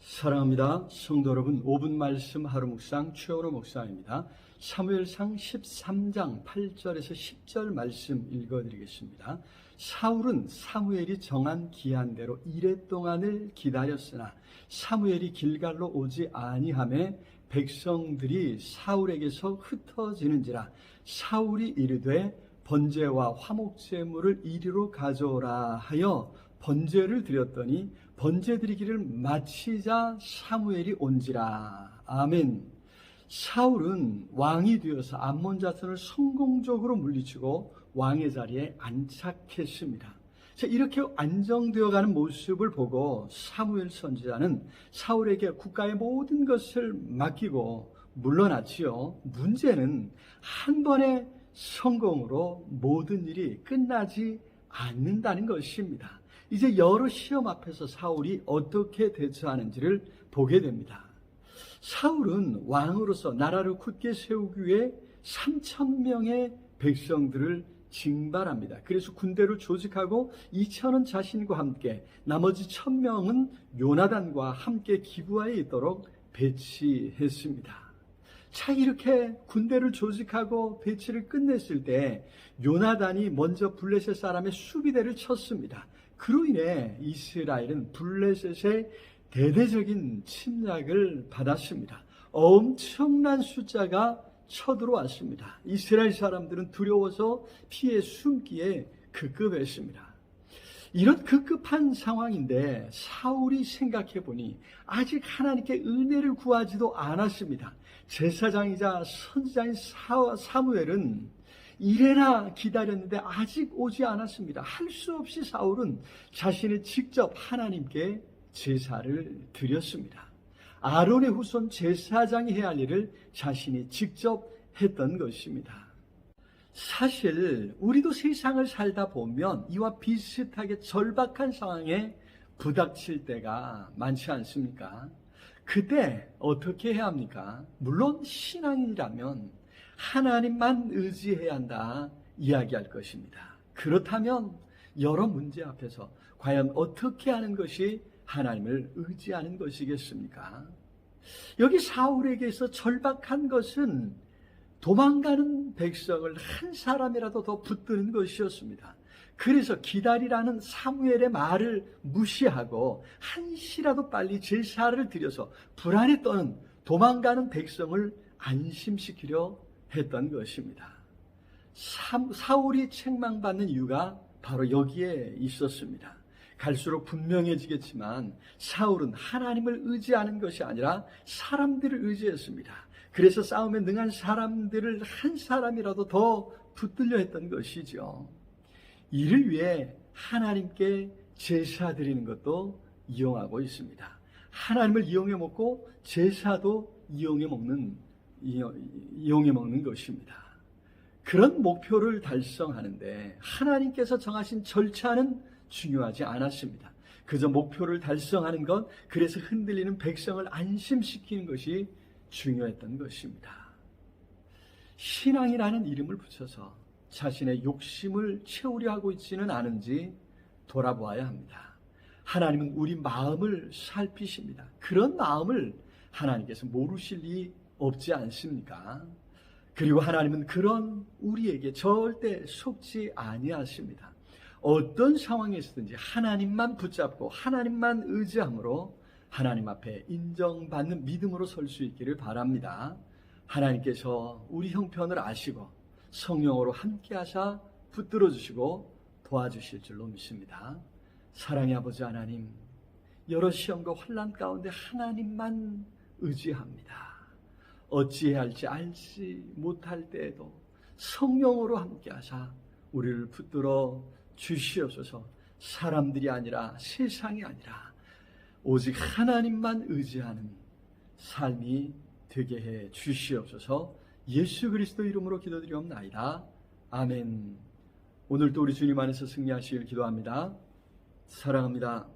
사랑합니다. 성도 여러분, 5분 말씀 하루 묵상 최원호 목사입니다. 사무엘상 13장 8절에서 10절 말씀 읽어드리겠습니다. 사울은 사무엘이 정한 기한대로 이레 동안을 기다렸으나 사무엘이 길갈로 오지 아니하매 백성들이 사울에게서 흩어지는지라. 사울이 이르되 번제와 화목제물을 이리로 가져오라 하여 번제를 드렸더니 번제 드리기를 마치자 사무엘이 온지라. 아멘. 사울은 왕이 되어서 암몬 자손을 성공적으로 물리치고 왕의 자리에 안착했습니다. 이렇게 안정되어가는 모습을 보고 사무엘 선지자는 사울에게 국가의 모든 것을 맡기고 물러났지요. 문제는 한 번의 성공으로 모든 일이 끝나지 않는다는 것입니다. 이제 여러 시험 앞에서 사울이 어떻게 대처하는지를 보게 됩니다. 사울은 왕으로서 나라를 굳게 세우기 위해 3,000명의 백성들을 징발합니다. 그래서 군대를 조직하고 2,000은 자신과 함께, 나머지 1,000명은 요나단과 함께 기브아에 있도록 배치했습니다. 이렇게 군대를 조직하고 배치를 끝냈을 때 요나단이 먼저 블레셋 사람의 수비대를 쳤습니다. 그로 인해 이스라엘은 블레셋의 대대적인 침략을 받았습니다. 엄청난 숫자가 쳐들어왔습니다. 이스라엘 사람들은 두려워서 피해 숨기에 급급했습니다. 이런 급급한 상황인데 사울이 생각해보니 아직 하나님께 은혜를 구하지도 않았습니다. 제사장이자 선지자인 사무엘은 이래나 기다렸는데 아직 오지 않았습니다. 할 수 없이 사울은 자신이 직접 하나님께 제사를 드렸습니다. 아론의 후손 제사장이 해야 할 일을 자신이 직접 했던 것입니다. 사실 우리도 세상을 살다 보면 이와 비슷하게 절박한 상황에 부닥칠 때가 많지 않습니까? 그때 어떻게 해야 합니까? 물론 신앙인이라면 하나님만 의지해야 한다 이야기할 것입니다. 그렇다면 여러 문제 앞에서 과연 어떻게 하는 것이 하나님을 의지하는 것이겠습니까? 여기 사울에게서 절박한 것은 도망가는 백성을 한 사람이라도 더 붙드는 것이었습니다. 그래서 기다리라는 사무엘의 말을 무시하고 한시라도 빨리 제사를 드려서 불안에 떠는 도망가는 백성을 안심시키려 했던 것입니다. 사울이 책망받는 이유가 바로 여기에 있었습니다. 갈수록 분명해지겠지만 사울은 하나님을 의지하는 것이 아니라 사람들을 의지했습니다. 그래서 싸움에 능한 사람들을 한 사람이라도 더 붙들려 했던 것이죠. 이를 위해 하나님께 제사 드리는 것도 이용하고 있습니다. 하나님을 이용해 먹고 제사도 이용해 먹는 것입니다. 그런 목표를 달성하는데 하나님께서 정하신 절차는 중요하지 않았습니다. 그저 목표를 달성하는 것, 그래서 흔들리는 백성을 안심시키는 것이 중요했던 것입니다. 신앙이라는 이름을 붙여서 자신의 욕심을 채우려 하고 있지는 않은지 돌아보아야 합니다. 하나님은 우리 마음을 살피십니다. 그런 마음을 하나님께서 모르실 리 없지 않습니까? 그리고 하나님은 그런 우리에게 절대 속지 아니하십니다. 어떤 상황에 있든지 하나님만 붙잡고 하나님만 의지함으로 하나님 앞에 인정받는 믿음으로 설 수 있기를 바랍니다. 하나님께서 우리 형편을 아시고 성령으로 함께하사 붙들어 주시고 도와주실 줄로 믿습니다. 사랑의 아버지 하나님, 여러 시험과 환난 가운데 하나님만 의지합니다. 어찌해야 할지 알지 못할 때에도 성령으로 함께하사 우리를 붙들어 주시옵소서. 사람들이 아니라 세상이 아니라 오직 하나님만 의지하는 삶이 되게 해 주시옵소서. 예수 그리스도 이름으로 기도드리옵나이다. 아멘. 오늘도 우리 주님 안에서 승리하시길 기도합니다. 사랑합니다.